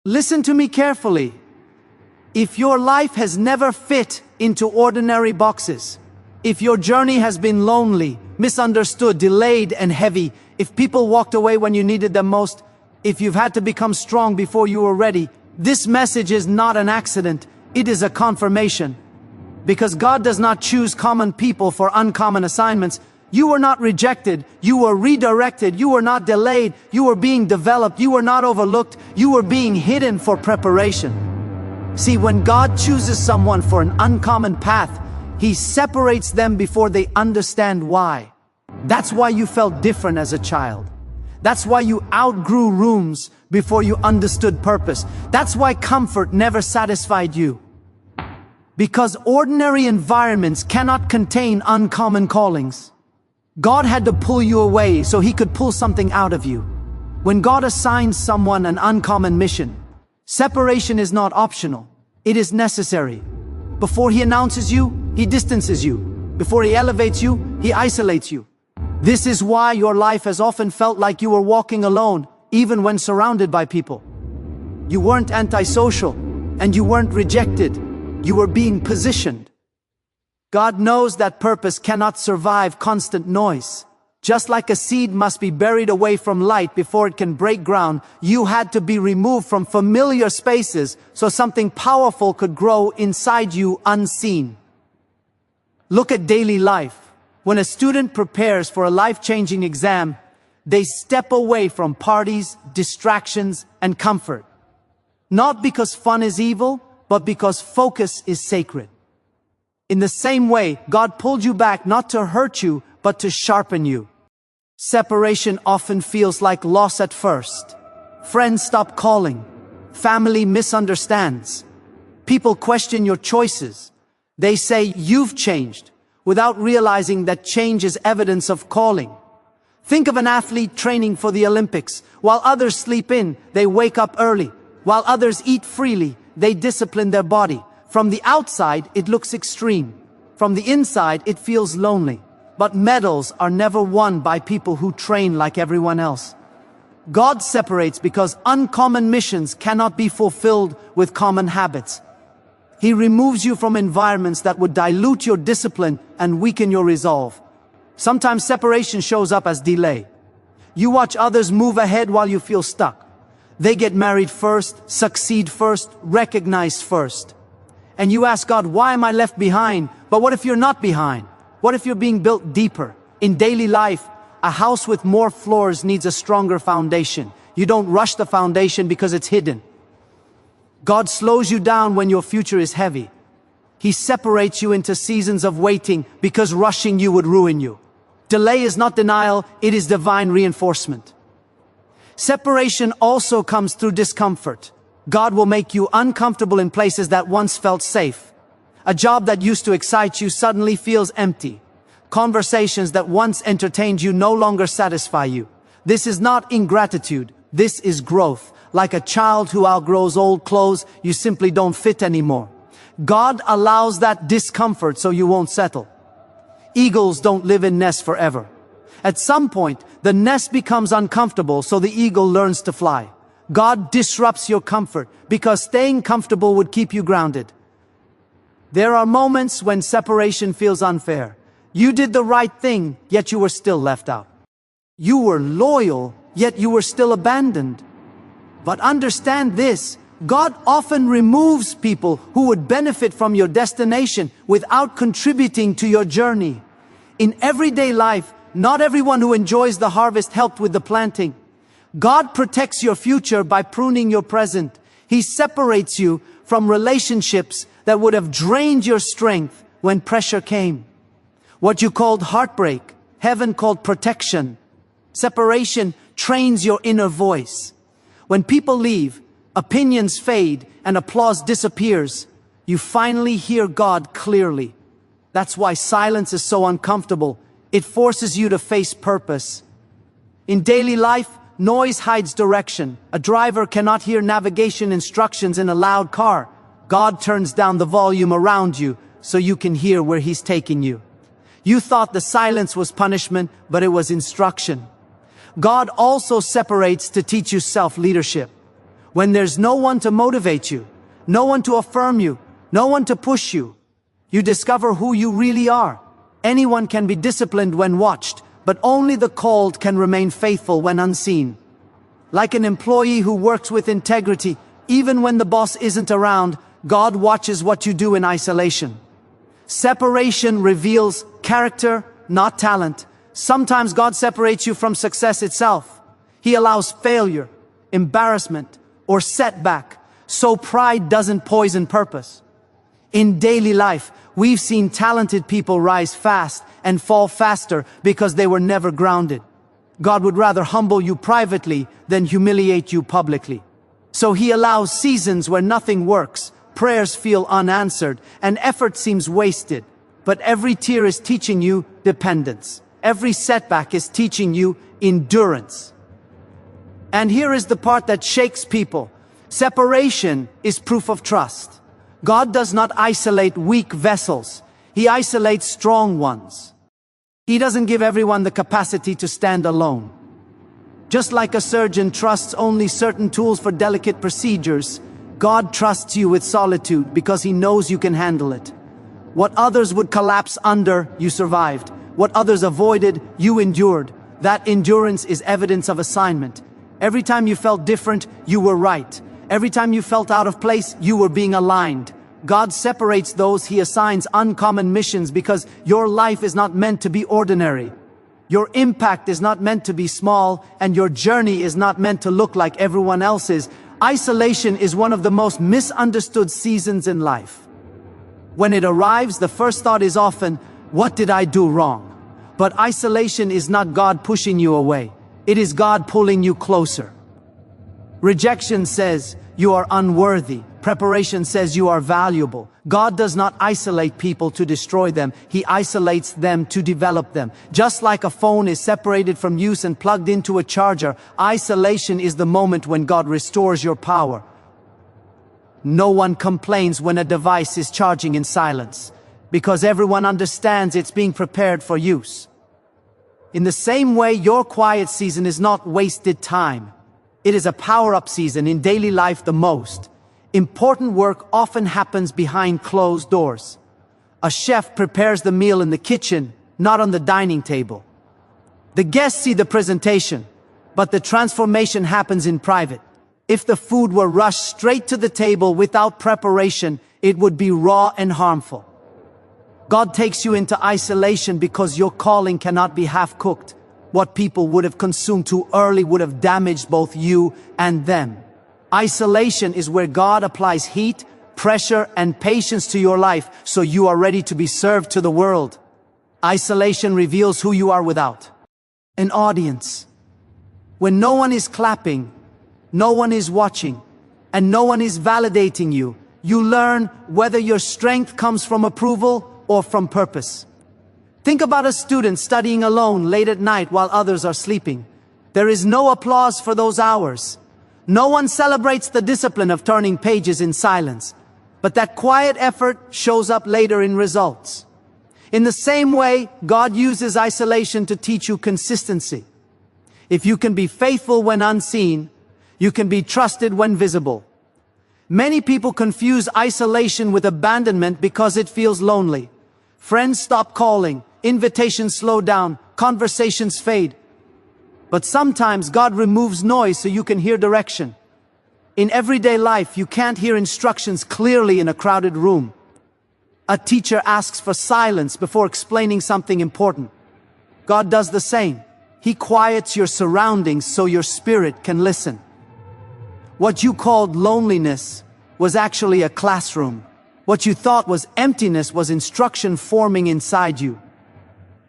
Listen to me carefully. If your life has never fit into ordinary boxes, if your journey has been lonely, misunderstood, delayed, and heavy, if people walked away when you needed them most, if you've had to become strong before you were ready, this message is not an accident, it is a confirmation. Because God does not choose common people for uncommon assignments. You were not rejected, you were redirected, you were not delayed, you were being developed, you were not overlooked, you were being hidden for preparation. See, when God chooses someone for an uncommon path, He separates them before they understand why. That's why you felt different as a child. That's why you outgrew rooms before you understood purpose. That's why comfort never satisfied you. Because ordinary environments cannot contain uncommon callings. God had to pull you away so He could pull something out of you. When God assigns someone an uncommon mission, separation is not optional. It is necessary. Before He announces you, He distances you. Before He elevates you, He isolates you. This is why your life has often felt like you were walking alone, even when surrounded by people. You weren't antisocial, and you weren't rejected. You were being positioned. God knows that purpose cannot survive constant noise. Just like a seed must be buried away from light before it can break ground, you had to be removed from familiar spaces so something powerful could grow inside you unseen. Look at daily life. When a student prepares for a life-changing exam, they step away from parties, distractions, and comfort. Not because fun is evil, but because focus is sacred. In the same way, God pulled you back not to hurt you, but to sharpen you. Separation often feels like loss at first. Friends stop calling. Family misunderstands. People question your choices. They say you've changed, without realizing that change is evidence of calling. Think of an athlete training for the Olympics. While others sleep in, they wake up early. While others eat freely, they discipline their body. From the outside, it looks extreme. From the inside, it feels lonely. But medals are never won by people who train like everyone else. God separates because uncommon missions cannot be fulfilled with common habits. He removes you from environments that would dilute your discipline and weaken your resolve. Sometimes separation shows up as delay. You watch others move ahead while you feel stuck. They get married first, succeed first, recognized first. And you ask God, why am I left behind? But what if you're not behind? What if you're being built deeper? In daily life, a house with more floors needs a stronger foundation. You don't rush the foundation because it's hidden. God slows you down when your future is heavy. He separates you into seasons of waiting because rushing you would ruin you. Delay is not denial, it is divine reinforcement. Separation also comes through discomfort. God will make you uncomfortable in places that once felt safe. A job that used to excite you suddenly feels empty. Conversations that once entertained you no longer satisfy you. This is not ingratitude, this is growth. Like a child who outgrows old clothes, you simply don't fit anymore. God allows that discomfort so you won't settle. Eagles don't live in nests forever. At some point, the nest becomes uncomfortable, so the eagle learns to fly. God disrupts your comfort because staying comfortable would keep you grounded. There are moments when separation feels unfair. You did the right thing, yet you were still left out. You were loyal, yet you were still abandoned. But understand this, God often removes people who would benefit from your destination without contributing to your journey. In everyday life, not everyone who enjoys the harvest helped with the planting. God protects your future by pruning your present. He separates you from relationships that would have drained your strength when pressure came. What you called heartbreak, heaven called protection. Separation trains your inner voice. When people leave, opinions fade, and applause disappears, you finally hear God clearly. That's why silence is so uncomfortable. It forces you to face purpose. In daily life, noise hides direction. A driver cannot hear navigation instructions in a loud car. God turns down the volume around you so you can hear where He's taking you. You thought the silence was punishment, but it was instruction. God also separates to teach you self-leadership. When there's no one to motivate you, no one to affirm you, no one to push you, you discover who you really are. Anyone can be disciplined when watched, but only the called can remain faithful when unseen. Like an employee who works with integrity, even when the boss isn't around, God watches what you do in isolation. Separation reveals character, not talent. Sometimes God separates you from success itself. He allows failure, embarrassment, or setback, so pride doesn't poison purpose. In daily life, we've seen talented people rise fast and fall faster because they were never grounded. God would rather humble you privately than humiliate you publicly. So He allows seasons where nothing works, prayers feel unanswered, and effort seems wasted. But every tear is teaching you dependence. Every setback is teaching you endurance. And here is the part that shakes people. Separation is proof of trust. God does not isolate weak vessels. He isolates strong ones. He doesn't give everyone the capacity to stand alone. Just like a surgeon trusts only certain tools for delicate procedures, God trusts you with solitude because He knows you can handle it. What others would collapse under, you survived. What others avoided, you endured. That endurance is evidence of assignment. Every time you felt different, you were right. Every time you felt out of place, you were being aligned. God separates those He assigns uncommon missions because your life is not meant to be ordinary. Your impact is not meant to be small, and your journey is not meant to look like everyone else's. Isolation is one of the most misunderstood seasons in life. When it arrives, the first thought is often, what did I do wrong? But isolation is not God pushing you away. It is God pulling you closer. Rejection says you are unworthy. Preparation says you are valuable. God does not isolate people to destroy them. He isolates them to develop them. Just like a phone is separated from use and plugged into a charger, isolation is the moment when God restores your power. No one complains when a device is charging in silence, because everyone understands it's being prepared for use. In the same way, your quiet season is not wasted time. It is a power-up season. In daily life, the most important work often happens behind closed doors. A chef prepares the meal in the kitchen, not on the dining table. The guests see the presentation, but the transformation happens in private. If the food were rushed straight to the table without preparation, it would be raw and harmful. God takes you into isolation because your calling cannot be half-cooked. What people would have consumed too early would have damaged both you and them. Isolation is where God applies heat, pressure, and patience to your life so you are ready to be served to the world. Isolation reveals who you are without an audience. When no one is clapping, no one is watching, and no one is validating you, you learn whether your strength comes from approval or from purpose. Think about a student studying alone late at night while others are sleeping. There is no applause for those hours. No one celebrates the discipline of turning pages in silence. But that quiet effort shows up later in results. In the same way, God uses isolation to teach you consistency. If you can be faithful when unseen, you can be trusted when visible. Many people confuse isolation with abandonment because it feels lonely. Friends stop calling, invitations slow down, conversations fade. But sometimes God removes noise so you can hear direction. In everyday life, you can't hear instructions clearly in a crowded room. A teacher asks for silence before explaining something important. God does the same. He quiets your surroundings so your spirit can listen. What you called loneliness was actually a classroom. What you thought was emptiness was instruction forming inside you.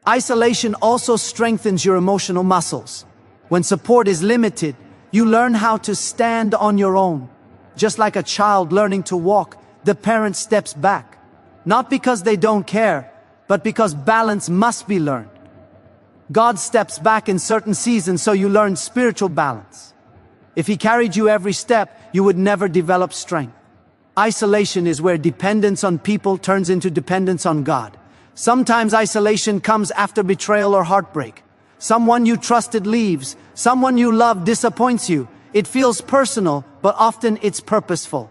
Isolation also strengthens your emotional muscles. When support is limited, you learn how to stand on your own. Just like a child learning to walk, the parent steps back. Not because they don't care, but because balance must be learned. God steps back in certain seasons so you learn spiritual balance. If He carried you every step, you would never develop strength. Isolation is where dependence on people turns into dependence on God. Sometimes isolation comes after betrayal or heartbreak. Someone you trusted leaves. Someone you love disappoints you. It feels personal, but often it's purposeful.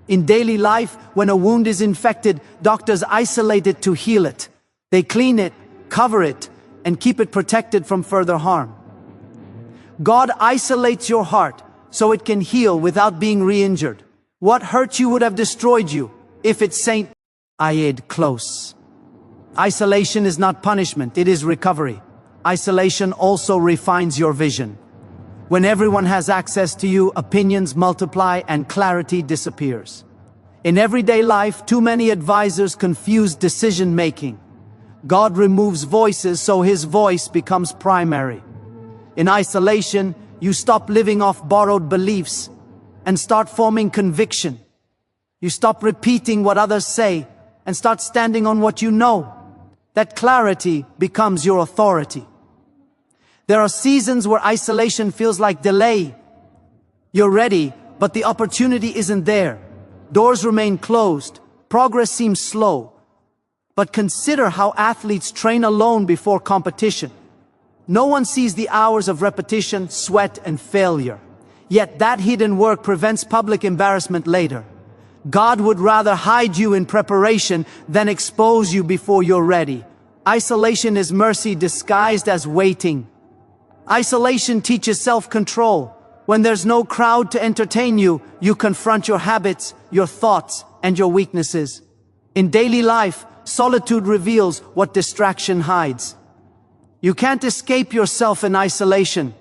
In daily life, when a wound is infected, doctors isolate it to heal it. They clean it, cover it, and keep it protected from further harm. God isolates your heart so it can heal without being re-injured. What hurt you would have destroyed you if it's close. Isolation is not punishment, it is recovery. Isolation also refines your vision. When everyone has access to you, opinions multiply and clarity disappears. In everyday life, too many advisors confuse decision-making. God removes voices so His voice becomes primary. In isolation, you stop living off borrowed beliefs and start forming conviction. You stop repeating what others say and start standing on what you know. That clarity becomes your authority. There are seasons where isolation feels like delay. You're ready, but the opportunity isn't there. Doors remain closed. Progress seems slow. But consider how athletes train alone before competition. No one sees the hours of repetition, sweat, and failure. Yet that hidden work prevents public embarrassment later. God would rather hide you in preparation than expose you before you're ready. Isolation is mercy disguised as waiting. Isolation teaches self-control. When there's no crowd to entertain you, you confront your habits, your thoughts, and your weaknesses. In daily life, solitude reveals what distraction hides. You can't escape yourself in isolation.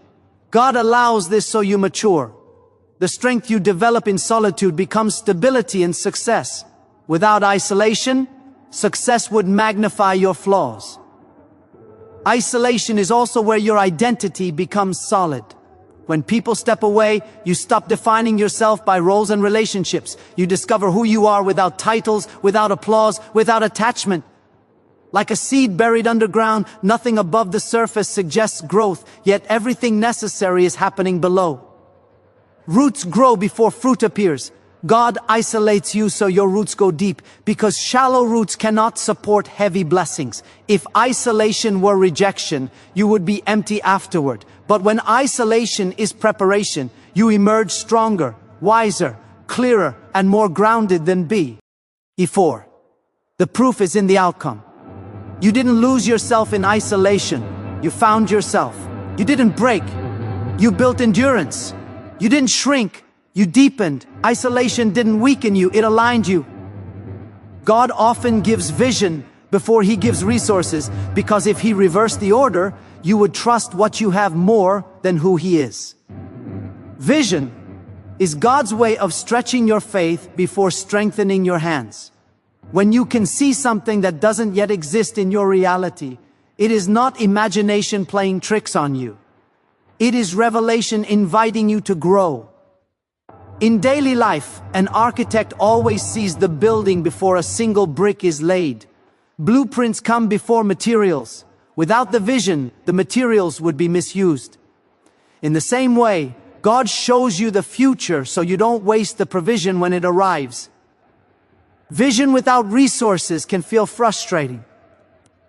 God allows this so you mature. The strength you develop in solitude becomes stability and success. Without isolation, success would magnify your flaws. Isolation is also where your identity becomes solid. When people step away, you stop defining yourself by roles and relationships. You discover who you are without titles, without applause, without attachment. Like a seed buried underground, nothing above the surface suggests growth, yet everything necessary is happening below. Roots grow before fruit appears. God isolates you so your roots go deep, because shallow roots cannot support heavy blessings. If isolation were rejection, you would be empty afterward. But when isolation is preparation, you emerge stronger, wiser, clearer, and more grounded than before. The proof is in the outcome. You didn't lose yourself in isolation. You found yourself. You didn't break. You built endurance. You didn't shrink. You deepened. Isolation didn't weaken you, it aligned you. God often gives vision before He gives resources, because if He reversed the order, you would trust what you have more than who He is. Vision is God's way of stretching your faith before strengthening your hands. When you can see something that doesn't yet exist in your reality, it is not imagination playing tricks on you. It is revelation inviting you to grow. In daily life, an architect always sees the building before a single brick is laid. Blueprints come before materials. Without the vision, the materials would be misused. In the same way, God shows you the future so you don't waste the provision when it arrives. Vision without resources can feel frustrating.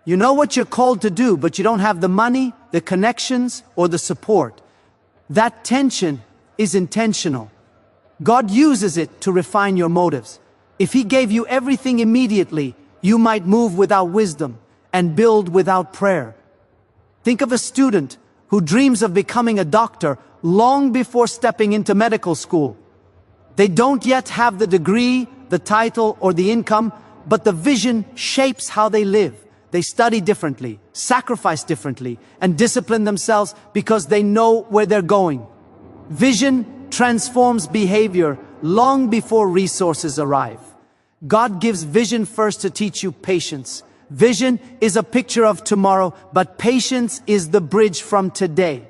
You know what you're called to do, but you don't have the money, the connections, or the support. That tension is intentional. God uses it to refine your motives. If He gave you everything immediately, you might move without wisdom and build without prayer. Think of a student who dreams of becoming a doctor long before stepping into medical school. They don't yet have the degree, the title, or the income, but the vision shapes how they live. They study differently, sacrifice differently, and discipline themselves because they know where they're going. Vision transforms behavior long before resources arrive. God gives vision first to teach you patience. Vision is a picture of tomorrow, but patience is the bridge from today.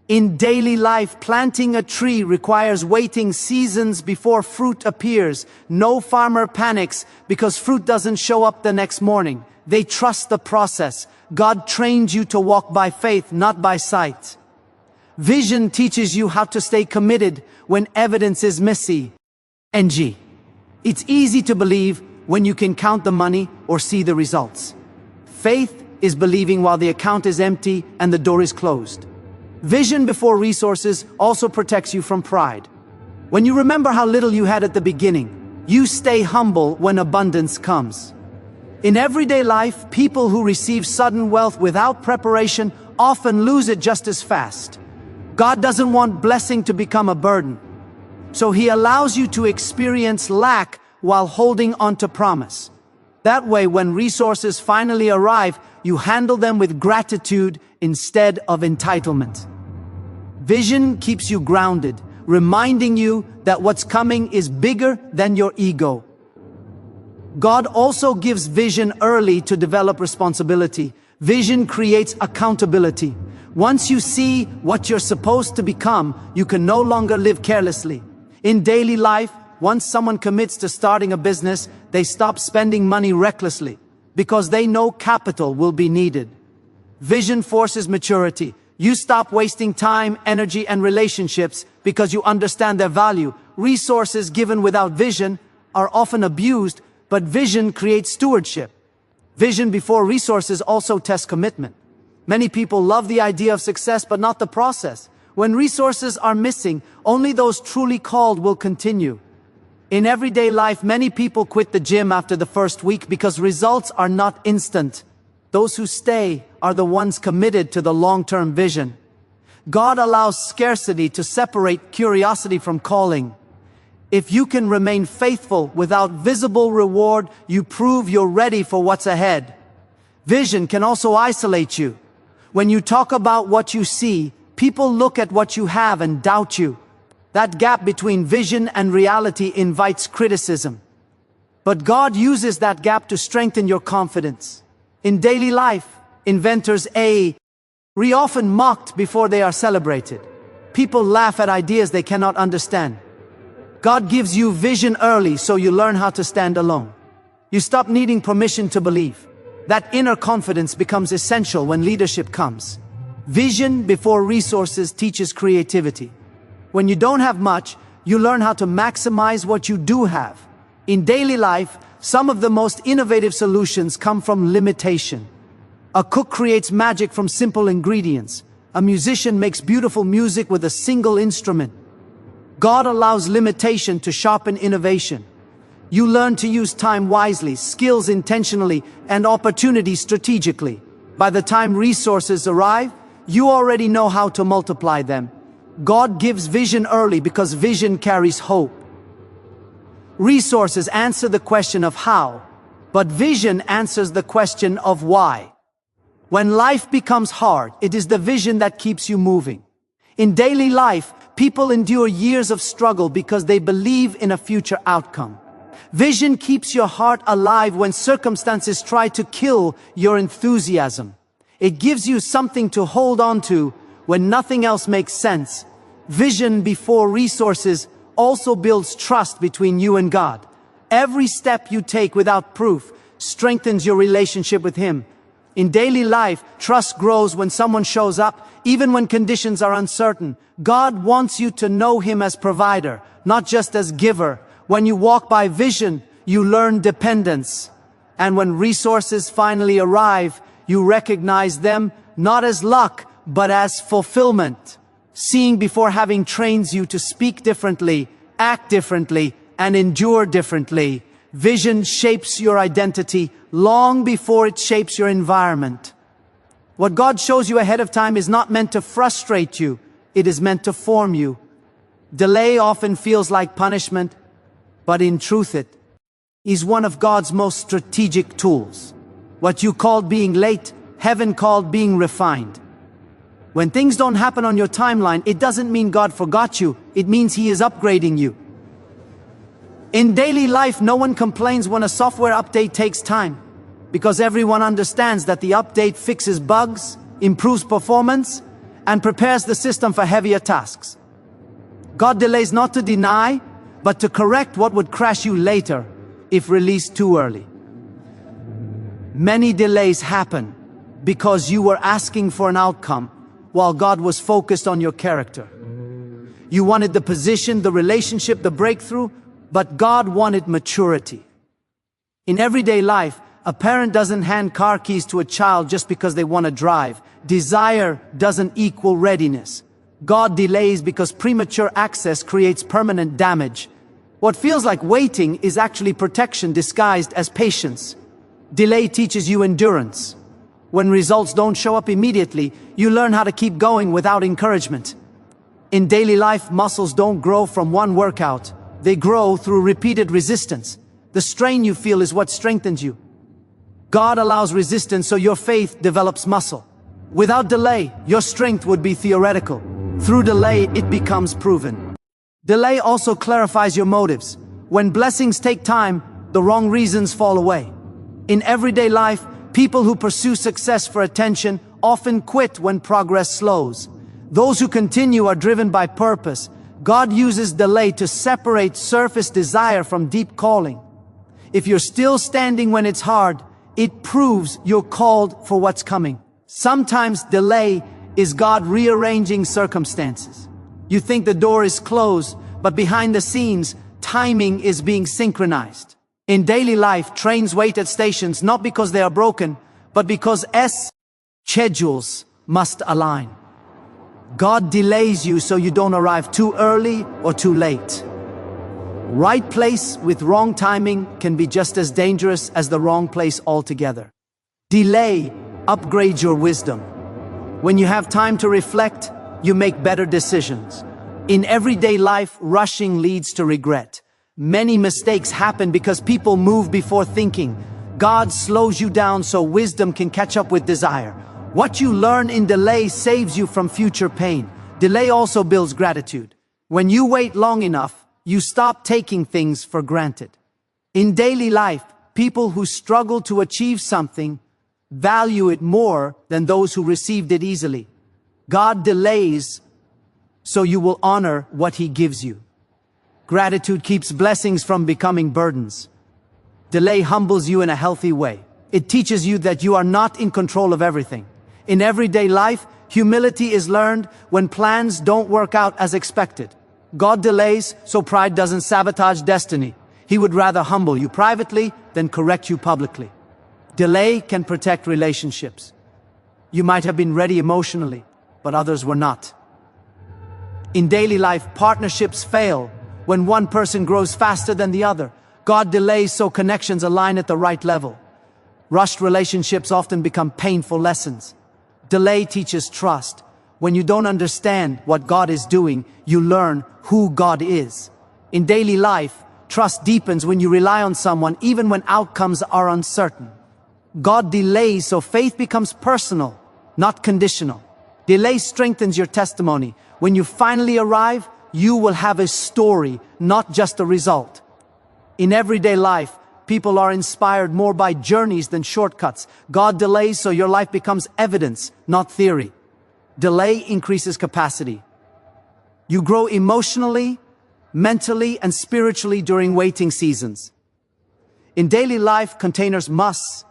In daily life, planting a tree requires waiting seasons before fruit appears. No farmer panics because fruit doesn't show up the next morning. They trust the process. God trained you to walk by faith, not by sight. Vision teaches you how to stay committed when evidence is messy. It's easy to believe when you can count the money or see the results. Faith is believing while the account is empty and the door is closed. Vision before resources also protects you from pride. When you remember how little you had at the beginning, you stay humble when abundance comes. In everyday life, people who receive sudden wealth without preparation often lose it just as fast. God doesn't want blessing to become a burden, so He allows you to experience lack while holding on to promise. That way, when resources finally arrive, you handle them with gratitude instead of entitlement. Vision keeps you grounded, reminding you that what's coming is bigger than your ego. God also gives vision early to develop responsibility. Vision creates accountability. Once you see what you're supposed to become, you can no longer live carelessly. In daily life, once someone commits to starting a business, they stop spending money recklessly because they know capital will be needed. Vision forces maturity. You stop wasting time, energy, and relationships because you understand their value. Resources given without vision are often abused, but vision creates stewardship. Vision before resources also tests commitment. Many people love the idea of success, but not the process. When resources are missing, only those truly called will continue. In everyday life, many people quit the gym after the first week because results are not instant. Those who stay are the ones committed to the long-term vision. God allows scarcity to separate curiosity from calling. If you can remain faithful without visible reward, you prove you're ready for what's ahead. Vision can also isolate you. When you talk about what you see, people look at what you have and doubt you. That gap between vision and reality invites criticism. But God uses that gap to strengthen your confidence. In daily life, inventors are often mocked before they are celebrated. People laugh at ideas they cannot understand. God gives you vision early so you learn how to stand alone. You stop needing permission to believe. That inner confidence becomes essential when leadership comes. Vision before resources teaches creativity. When you don't have much, you learn how to maximize what you do have. In daily life, some of the most innovative solutions come from limitation. A cook creates magic from simple ingredients. A musician makes beautiful music with a single instrument. God allows limitation to sharpen innovation. You learn to use time wisely, skills intentionally, and opportunities strategically. By the time resources arrive, you already know how to multiply them. God gives vision early because vision carries hope. Resources answer the question of how, but vision answers the question of why. When life becomes hard, it is the vision that keeps you moving. In daily life, people endure years of struggle because they believe in a future outcome. Vision keeps your heart alive when circumstances try to kill your enthusiasm. It gives you something to hold on to when nothing else makes sense. Vision before resources also builds trust between you and God. Every step you take without proof strengthens your relationship with Him. In daily life, trust grows when someone shows up, even when conditions are uncertain. God wants you to know Him as provider, not just as giver. When you walk by vision, you learn dependence. And when resources finally arrive, you recognize them not as luck, but as fulfillment. Seeing before having trains you to speak differently, act differently, and endure differently. Vision shapes your identity long before it shapes your environment. What God shows you ahead of time is not meant to frustrate you. It is meant to form you. Delay often feels like punishment, but in truth it is one of God's most strategic tools. What you called being late, heaven called being refined. When things don't happen on your timeline, it doesn't mean God forgot you. It means He is upgrading you. In daily life, no one complains when a software update takes time, because everyone understands that the update fixes bugs, improves performance, and prepares the system for heavier tasks. God delays not to deny, but to correct what would crash you later if released too early. Many delays happen because you were asking for an outcome while God was focused on your character. You wanted the position, the relationship, the breakthrough, but God wanted maturity. In everyday life, A parent doesn't hand car keys to a child just because they want to drive. Desire doesn't equal readiness. God delays because premature access creates permanent damage. What feels like waiting is actually protection disguised as patience. Delay teaches you endurance. When results don't show up immediately, you learn how to keep going without encouragement. In daily life, muscles don't grow from one workout. They grow through repeated resistance. The strain you feel is what strengthens you. God allows resistance so your faith develops muscle. Without delay, your strength would be theoretical. Through delay, it becomes proven. Delay also clarifies your motives. When blessings take time, the wrong reasons fall away. In everyday life, people who pursue success for attention often quit when progress slows. Those who continue are driven by purpose. God uses delay to separate surface desire from deep calling. If you're still standing when it's hard, it proves you're called for what's coming. Sometimes delay is God rearranging circumstances. You think the door is closed, but behind the scenes, timing is being synchronized. In daily life, trains wait at stations not because they are broken, but because schedules must align. God delays you so you don't arrive too early or too late. Right place with wrong timing can be just as dangerous as the wrong place altogether. Delay upgrades your wisdom. When you have time to reflect, you make better decisions. In everyday life, rushing leads to regret. Many mistakes happen because people move before thinking. God slows you down so wisdom can catch up with desire. What you learn in delay saves you from future pain. Delay also builds gratitude. When you wait long enough, you stop taking things for granted. In daily life, people who struggle to achieve something value it more than those who received it easily. God delays so you will honor what He gives you. Gratitude keeps blessings from becoming burdens. Delay humbles you in a healthy way. It teaches you that you are not in control of everything. In everyday life, humility is learned when plans don't work out as expected. God delays so pride doesn't sabotage destiny. He would rather humble you privately than correct you publicly. Delay can protect relationships. You might have been ready emotionally, but others were not. In daily life, partnerships fail when one person grows faster than the other. God delays so connections align at the right level. Rushed relationships often become painful lessons. Delay teaches trust. When you don't understand what God is doing, you learn who God is. In daily life, trust deepens when you rely on someone even when outcomes are uncertain. God delays so faith becomes personal, not conditional. Delay strengthens your testimony. When you finally arrive, you will have a story, not just a result. In everyday life, people are inspired more by journeys than shortcuts. God delays so your life becomes evidence, not theory. Delay increases capacity. You grow emotionally, mentally, and spiritually during waiting seasons. In daily life, containers must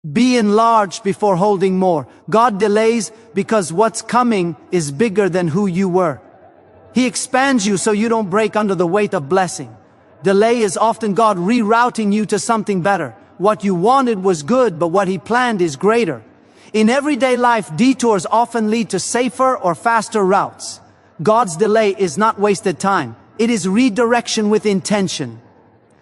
be enlarged before holding more. God delays because what's coming is bigger than who you were. He expands you so you don't break under the weight of blessing. Delay is often God rerouting you to something better. What you wanted was good, but what He planned is greater. In everyday life, detours often lead to safer or faster routes. God's delay is not wasted time. It is redirection with intention.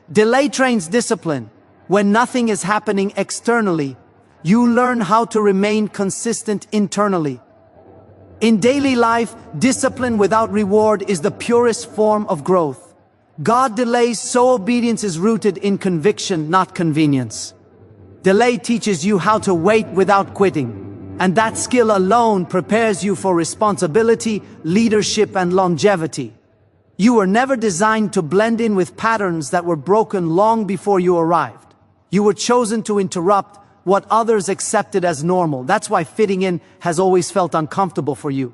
Delay trains discipline. When nothing is happening externally, you learn how to remain consistent internally. In daily life, discipline without reward is the purest form of growth. God delays so obedience is rooted in conviction, not convenience. Delay teaches you how to wait without quitting, and that skill alone prepares you for responsibility, leadership, and longevity. You were never designed to blend in with patterns that were broken long before you arrived. You were chosen to interrupt what others accepted as normal. That's why fitting in has always felt uncomfortable for you.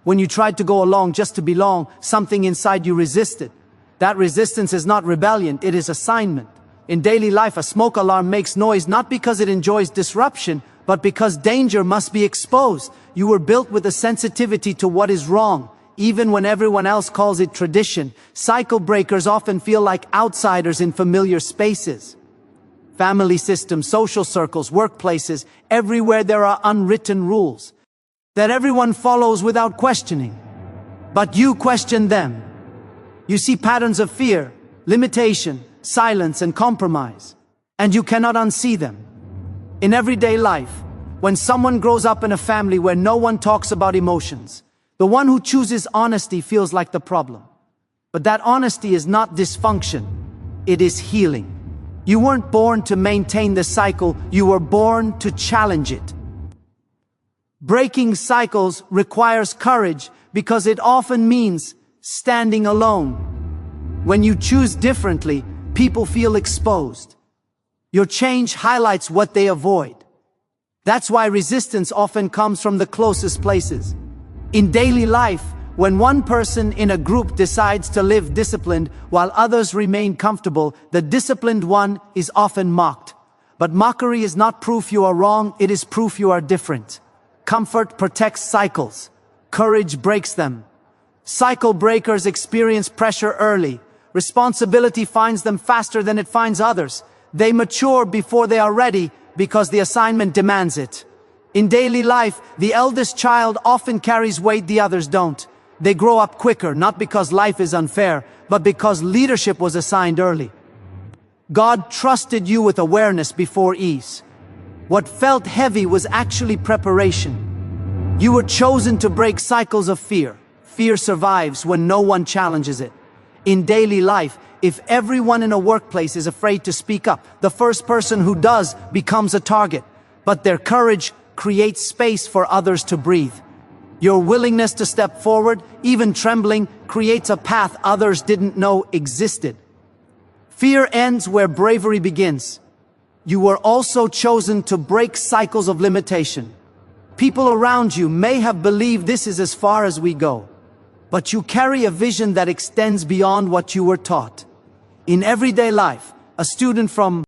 When you tried to go along just to belong, something inside you resisted. That resistance is not rebellion, it is assignment. In daily life, a smoke alarm makes noise not because it enjoys disruption, but because danger must be exposed. You were built with a sensitivity to what is wrong, even when everyone else calls it tradition. Cycle breakers often feel like outsiders in familiar spaces. family systems, social circles, workplaces, everywhere there are unwritten rules that everyone follows without questioning. But you question them. You see patterns of fear, limitation, silence, and compromise, and you cannot unsee them. In everyday life, when someone grows up in a family where no one talks about emotions, the one who chooses honesty feels like the problem. But that honesty is not dysfunction, it is healing. You weren't born to maintain the cycle, you were born to challenge it. Breaking cycles requires courage because it often means standing alone. When you choose differently, people feel exposed. Your change highlights what they avoid. That's why resistance often comes from the closest places. In daily life, when one person in a group decides to live disciplined while others remain comfortable, the disciplined one is often mocked. But mockery is not proof you are wrong, it is proof you are different. Comfort protects cycles. Courage breaks them. Cycle breakers experience pressure early. Responsibility finds them faster than it finds others. They mature before they are ready because the assignment demands it. In daily life, the eldest child often carries weight the others don't. They grow up quicker, not because life is unfair, but because leadership was assigned early. God trusted you with awareness before ease. What felt heavy was actually preparation. You were chosen to break cycles of fear. Fear survives when no one challenges it. In daily life, if everyone in a workplace is afraid to speak up, the first person who does becomes a target. But their courage creates space for others to breathe. Your willingness to step forward, even trembling, creates a path others didn't know existed. Fear ends where bravery begins. You were also chosen to break cycles of limitation. People around you may have believed this is as far as we go, but you carry a vision that extends beyond what you were taught. In everyday life, a student from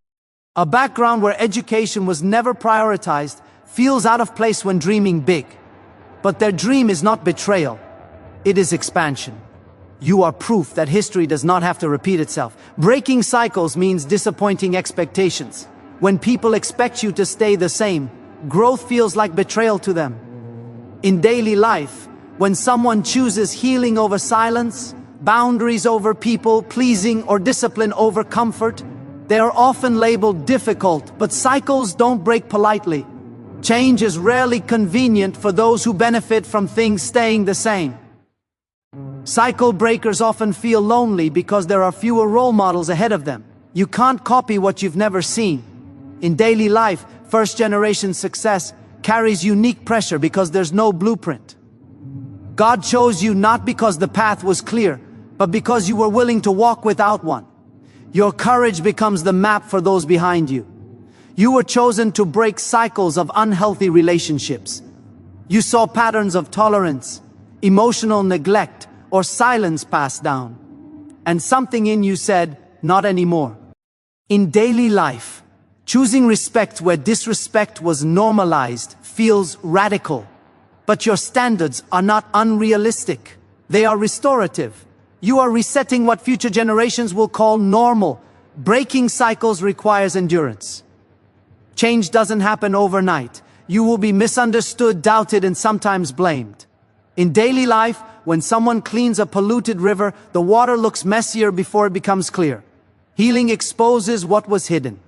a background where education was never prioritized feels out of place when dreaming big. But their dream is not betrayal, it is expansion. You are proof that history does not have to repeat itself. Breaking cycles means disappointing expectations. When people expect you to stay the same, growth feels like betrayal to them. In daily life, when someone chooses healing over silence, boundaries over people, pleasing or discipline over comfort, they are often labeled difficult, but cycles don't break politely. Change is rarely convenient for those who benefit from things staying the same. Cycle breakers often feel lonely because there are fewer role models ahead of them. You can't copy what you've never seen. In daily life, first-generation success carries unique pressure because there's no blueprint. God chose you not because the path was clear, but because you were willing to walk without one. Your courage becomes the map for those behind you. You were chosen to break cycles of unhealthy relationships. You saw patterns of tolerance, emotional neglect, or silence passed down. And something in you said, not anymore. In daily life, choosing respect where disrespect was normalized feels radical. But your standards are not unrealistic. They are restorative. You are resetting what future generations will call normal. Breaking cycles requires endurance. Change doesn't happen overnight. You will be misunderstood, doubted, and sometimes blamed. In daily life, when someone cleans a polluted river, the water looks messier before it becomes clear. Healing exposes what was hidden.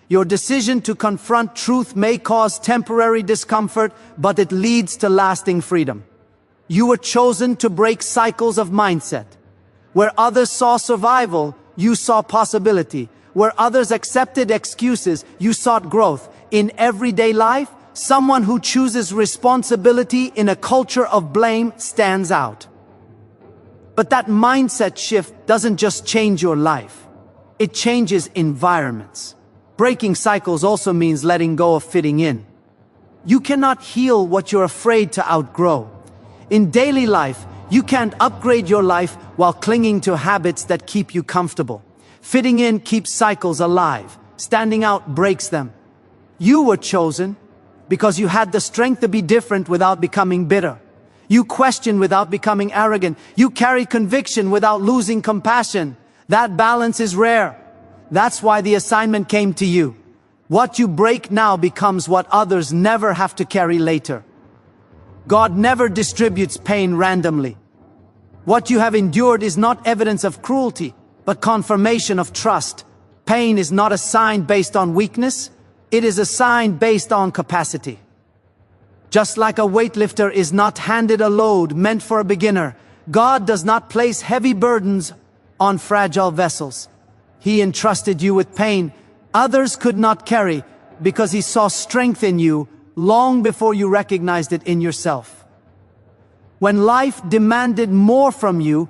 Your decision to confront truth may cause temporary discomfort, but it leads to lasting freedom. You were chosen to break cycles of mindset. Where others saw survival, you saw possibility. Where others accepted excuses, you sought growth. In everyday life, someone who chooses responsibility in a culture of blame stands out. But that mindset shift doesn't just change your life. It changes environments. Breaking cycles also means letting go of fitting in. You cannot heal what you're afraid to outgrow. In daily life, you can't upgrade your life while clinging to habits that keep you comfortable. Fitting in keeps cycles alive. Standing out breaks them. You were chosen because you had the strength to be different without becoming bitter. You question without becoming arrogant. You carry conviction without losing compassion. That balance is rare. That's why the assignment came to you. What you break now becomes what others never have to carry later. God never distributes pain randomly. What you have endured is not evidence of cruelty, but confirmation of trust. Pain is not a sign based on weakness. It is a sign based on capacity. Just like a weightlifter is not handed a load meant for a beginner, God does not place heavy burdens on fragile vessels. He entrusted you with pain others could not carry because He saw strength in you long before you recognized it in yourself. When life demanded more from you,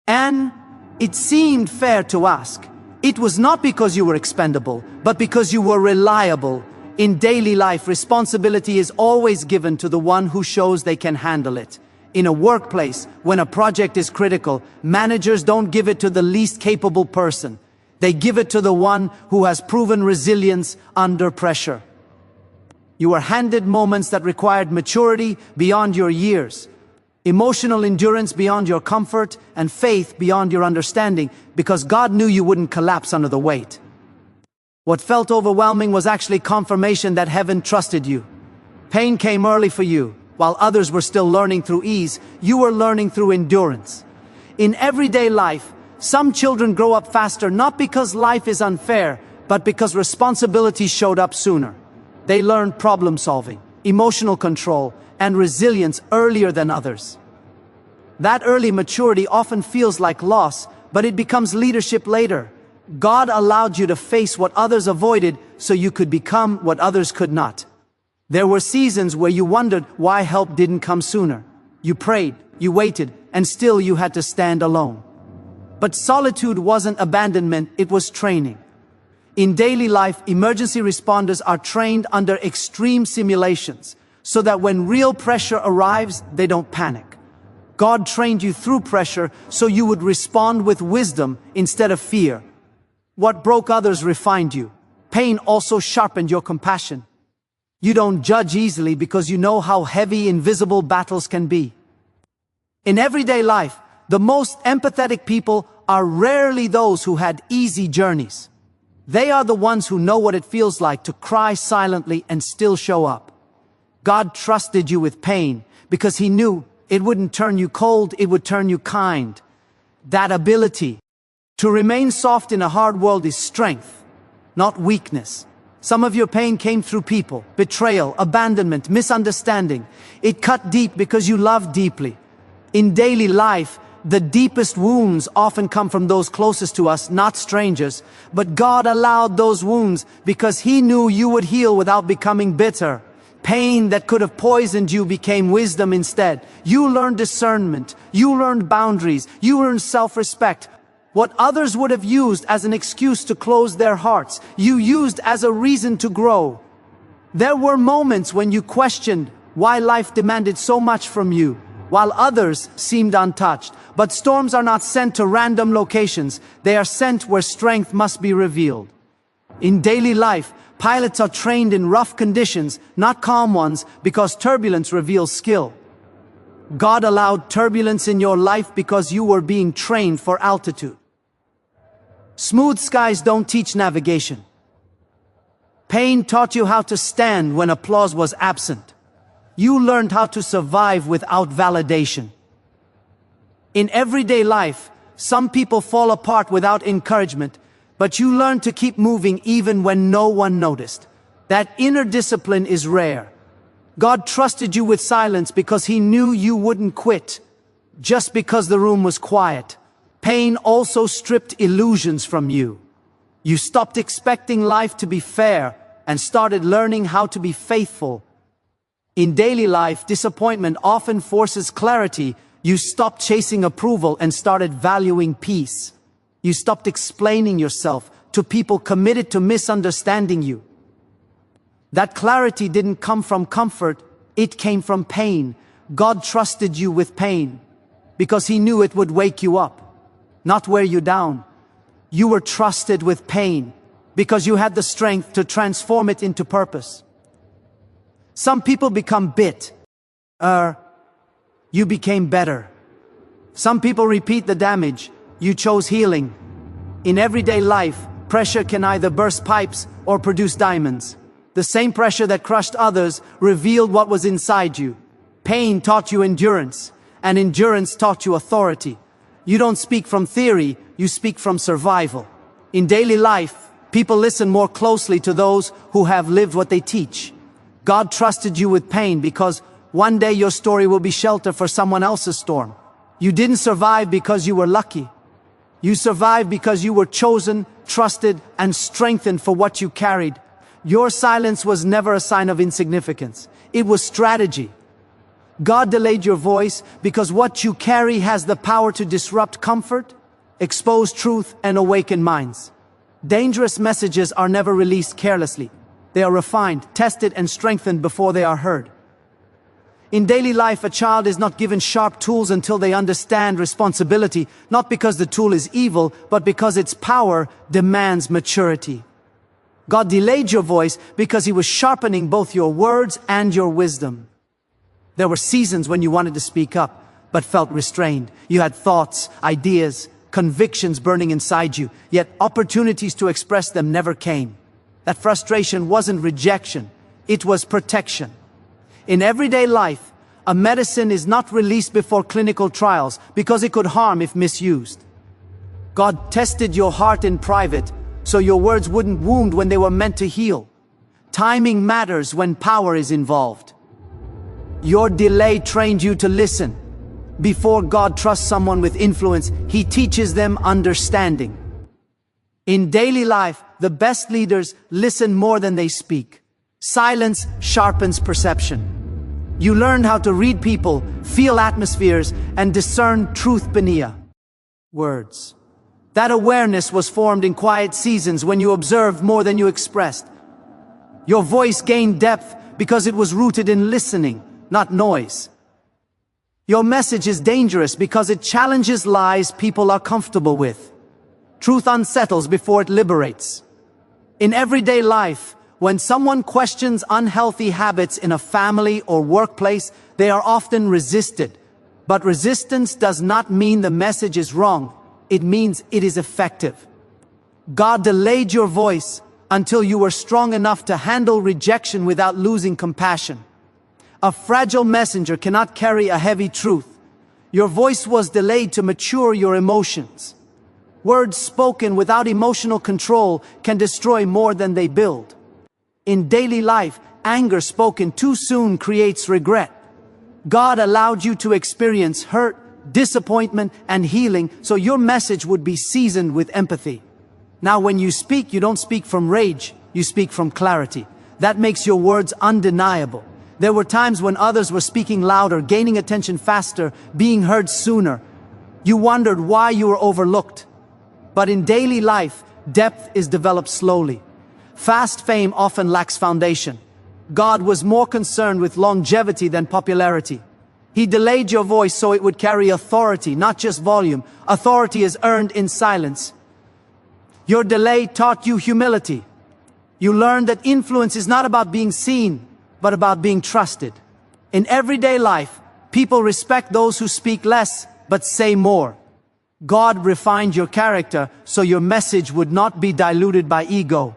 and it seemed fair to ask, it was not because you were expendable, but because you were reliable. In daily life, responsibility is always given to the one who shows they can handle it. In a workplace, when a project is critical, managers don't give it to the least capable person. They give it to the one who has proven resilience under pressure. You were handed moments that required maturity beyond your years, emotional endurance beyond your comfort, and faith beyond your understanding, because God knew you wouldn't collapse under the weight. What felt overwhelming was actually confirmation that heaven trusted you. Pain came early for you. While others were still learning through ease, you were learning through endurance. In everyday life, some children grow up faster not because life is unfair, but because responsibility showed up sooner. They learn problem solving, emotional control, and resilience earlier than others. That early maturity often feels like loss, but it becomes leadership later. God allowed you to face what others avoided so you could become what others could not. There were seasons where you wondered why help didn't come sooner. You prayed, you waited, and still you had to stand alone. But solitude wasn't abandonment, it was training. In daily life, emergency responders are trained under extreme simulations, so that when real pressure arrives, they don't panic. God trained you through pressure so you would respond with wisdom instead of fear. What broke others refined you. Pain also sharpened your compassion. You don't judge easily because you know how heavy invisible battles can be. In everyday life, the most empathetic people are rarely those who had easy journeys. They are the ones who know what it feels like to cry silently and still show up. God trusted you with pain because He knew it wouldn't turn you cold, it would turn you kind. That ability to remain soft in a hard world is strength, not weakness. Some of your pain came through people, betrayal, abandonment, misunderstanding. It cut deep because you loved deeply. In daily life, the deepest wounds often come from those closest to us, not strangers. But God allowed those wounds because He knew you would heal without becoming bitter. Pain that could have poisoned you became wisdom instead. You learned discernment. You learned boundaries. You learned self-respect. What others would have used as an excuse to close their hearts, you used as a reason to grow. There were moments when you questioned why life demanded so much from you, while others seemed untouched. But storms are not sent to random locations. They are sent where strength must be revealed. In daily life, pilots are trained in rough conditions, not calm ones, because turbulence reveals skill. God allowed turbulence in your life because you were being trained for altitude. Smooth skies don't teach navigation. Pain taught you how to stand when applause was absent. You learned how to survive without validation. In everyday life, some people fall apart without encouragement, but you learn to keep moving even when no one noticed. That inner discipline is rare. God trusted you with silence because He knew you wouldn't quit just because the room was quiet. Pain also stripped illusions from you. You stopped expecting life to be fair and started learning how to be faithful. In daily life, disappointment often forces clarity. You stopped chasing approval and started valuing peace. You stopped explaining yourself to people committed to misunderstanding you. That clarity didn't come from comfort, it came from pain. God trusted you with pain because He knew it would wake you up, not wear you down. You were trusted with pain because you had the strength to transform it into purpose. Some people become you became better. Some people repeat the damage. You chose healing. In everyday life, pressure can either burst pipes or produce diamonds. The same pressure that crushed others revealed what was inside you. Pain taught you endurance, and endurance taught you authority. You don't speak from theory, you speak from survival. In daily life, people listen more closely to those who have lived what they teach. God trusted you with pain because one day your story will be shelter for someone else's storm. You didn't survive because you were lucky. You survived because you were chosen, trusted, and strengthened for what you carried. Your silence was never a sign of insignificance. It was strategy. God delayed your voice because what you carry has the power to disrupt comfort, expose truth, and awaken minds. Dangerous messages are never released carelessly. They are refined, tested, and strengthened before they are heard. In daily life, a child is not given sharp tools until they understand responsibility, not because the tool is evil, but because its power demands maturity. God delayed your voice because He was sharpening both your words and your wisdom. There were seasons when you wanted to speak up, but felt restrained. You had thoughts, ideas, convictions burning inside you, yet opportunities to express them never came. That frustration wasn't rejection, it was protection. In everyday life, a medicine is not released before clinical trials because it could harm if misused. God tested your heart in private so your words wouldn't wound when they were meant to heal. Timing matters when power is involved. Your delay trained you to listen. Before God trusts someone with influence, He teaches them understanding. In daily life, the best leaders listen more than they speak. Silence sharpens perception. You learned how to read people, feel atmospheres, and discern truth beneath words. That awareness was formed in quiet seasons when you observed more than you expressed. Your voice gained depth because it was rooted in listening, not noise. Your message is dangerous because it challenges lies people are comfortable with. Truth unsettles before it liberates. In everyday life, when someone questions unhealthy habits in a family or workplace, they are often resisted. But resistance does not mean the message is wrong. It means it is effective. God delayed your voice until you were strong enough to handle rejection without losing compassion. A fragile messenger cannot carry a heavy truth. Your voice was delayed to mature your emotions. Words spoken without emotional control can destroy more than they build. In daily life, anger spoken too soon creates regret. God allowed you to experience hurt, disappointment, and healing so your message would be seasoned with empathy. Now when you speak, you don't speak from rage, you speak from clarity. That makes your words undeniable. There were times when others were speaking louder, gaining attention faster, being heard sooner. You wondered why you were overlooked. But in daily life, depth is developed slowly. Fast fame often lacks foundation. God was more concerned with longevity than popularity. He delayed your voice so it would carry authority, not just volume. Authority is earned in silence. Your delay taught you humility. You learned that influence is not about being seen, but about being trusted. In everyday life, people respect those who speak less, but say more. God refined your character so your message would not be diluted by ego.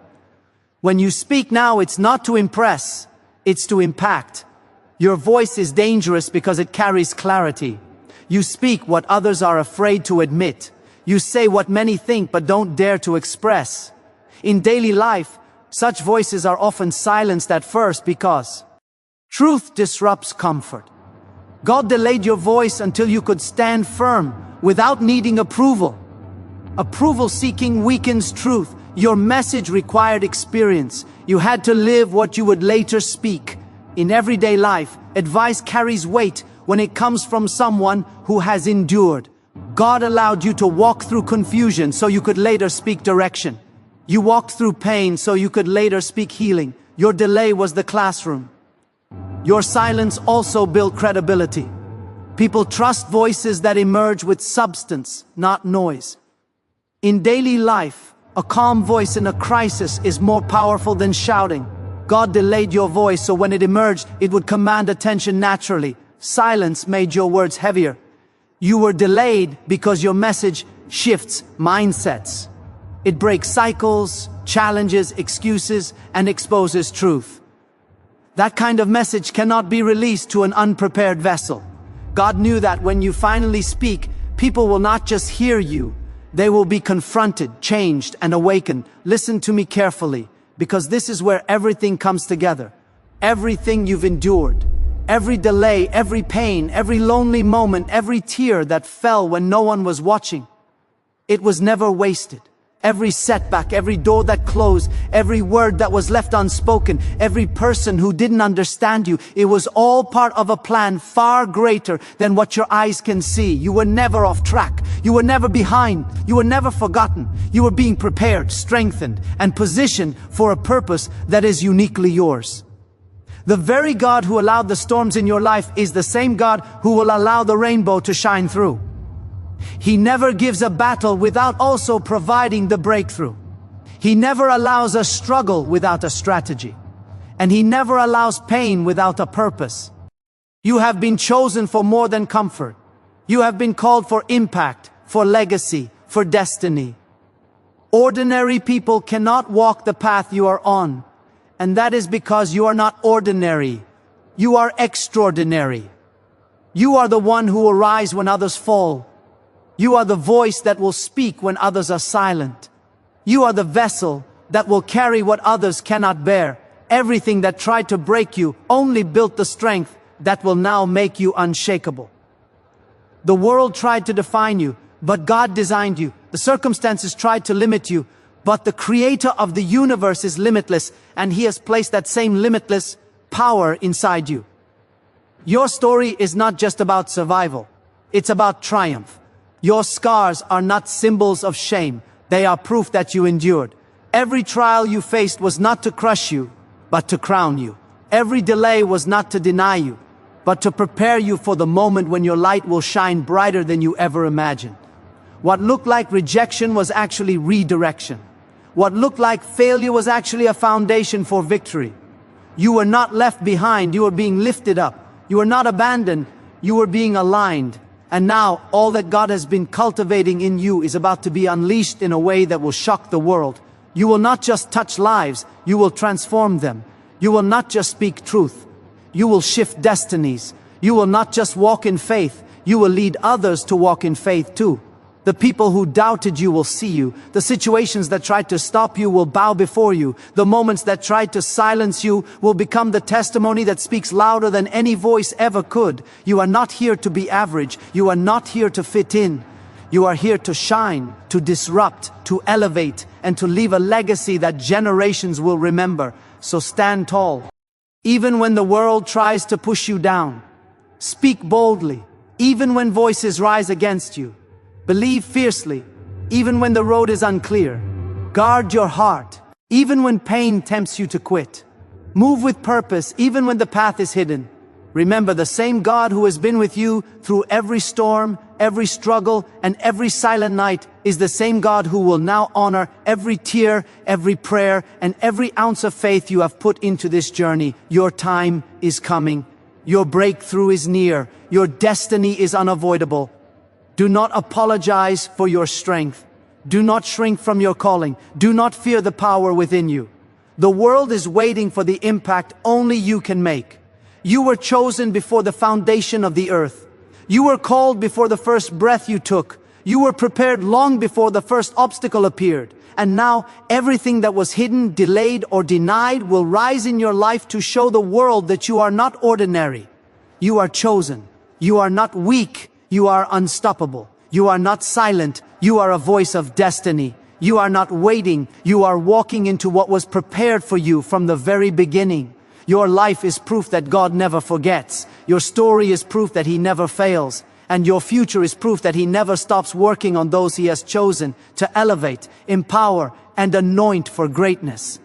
When you speak now, it's not to impress, it's to impact. Your voice is dangerous because it carries clarity. You speak what others are afraid to admit. You say what many think but don't dare to express. In daily life, such voices are often silenced at first because truth disrupts comfort. God delayed your voice until you could stand firm without needing approval. Approval seeking weakens truth. Your message required experience. You had to live what you would later speak. In everyday life, advice carries weight when it comes from someone who has endured. God allowed you to walk through confusion so you could later speak direction. You walked through pain so you could later speak healing. Your delay was the classroom. Your silence also built credibility. People trust voices that emerge with substance, not noise. In daily life, a calm voice in a crisis is more powerful than shouting. God delayed your voice so when it emerged, it would command attention naturally. Silence made your words heavier. You were delayed because your message shifts mindsets. It breaks cycles, challenges excuses, and exposes truth. That kind of message cannot be released to an unprepared vessel. God knew that when you finally speak, people will not just hear you, they will be confronted, changed, and awakened. Listen to me carefully, because this is where everything comes together. Everything you've endured, every delay, every pain, every lonely moment, every tear that fell when no one was watching, it was never wasted. Every setback, every door that closed, every word that was left unspoken, every person who didn't understand you, it was all part of a plan far greater than what your eyes can see. You were never off track. You were never behind. You were never forgotten. You were being prepared, strengthened, and positioned for a purpose that is uniquely yours. The very God who allowed the storms in your life is the same God who will allow the rainbow to shine through. He never gives a battle without also providing the breakthrough. He never allows a struggle without a strategy. And He never allows pain without a purpose. You have been chosen for more than comfort. You have been called for impact, for legacy, for destiny. Ordinary people cannot walk the path you are on. And that is because you are not ordinary. You are extraordinary. You are the one who will rise when others fall. You are the voice that will speak when others are silent. You are the vessel that will carry what others cannot bear. Everything that tried to break you only built the strength that will now make you unshakable. The world tried to define you, but God designed you. The circumstances tried to limit you, but the Creator of the universe is limitless, and He has placed that same limitless power inside you. Your story is not just about survival. It's about triumph. Your scars are not symbols of shame. They are proof that you endured. Every trial you faced was not to crush you, but to crown you. Every delay was not to deny you, but to prepare you for the moment when your light will shine brighter than you ever imagined. What looked like rejection was actually redirection. What looked like failure was actually a foundation for victory. You were not left behind, you were being lifted up. You were not abandoned, you were being aligned. And now, all that God has been cultivating in you is about to be unleashed in a way that will shock the world. You will not just touch lives, you will transform them. You will not just speak truth, you will shift destinies. You will not just walk in faith, you will lead others to walk in faith too. The people who doubted you will see you. The situations that tried to stop you will bow before you. The moments that tried to silence you will become the testimony that speaks louder than any voice ever could. You are not here to be average. You are not here to fit in. You are here to shine, to disrupt, to elevate, and to leave a legacy that generations will remember. So stand tall. Even when the world tries to push you down, speak boldly. Even when voices rise against you, believe fiercely, even when the road is unclear. Guard your heart, even when pain tempts you to quit. Move with purpose, even when the path is hidden. Remember, the same God who has been with you through every storm, every struggle, and every silent night is the same God who will now honor every tear, every prayer, and every ounce of faith you have put into this journey. Your time is coming. Your breakthrough is near. Your destiny is unavoidable. Do not apologize for your strength. Do not shrink from your calling. Do not fear the power within you. The world is waiting for the impact only you can make. You were chosen before the foundation of the earth. You were called before the first breath you took. You were prepared long before the first obstacle appeared. And now everything that was hidden, delayed, or denied will rise in your life to show the world that you are not ordinary. You are chosen. You are not weak. You are unstoppable. You are not silent. You are a voice of destiny. You are not waiting. You are walking into what was prepared for you from the very beginning. Your life is proof that God never forgets. Your story is proof that He never fails. And your future is proof that He never stops working on those He has chosen to elevate, empower, and anoint for greatness.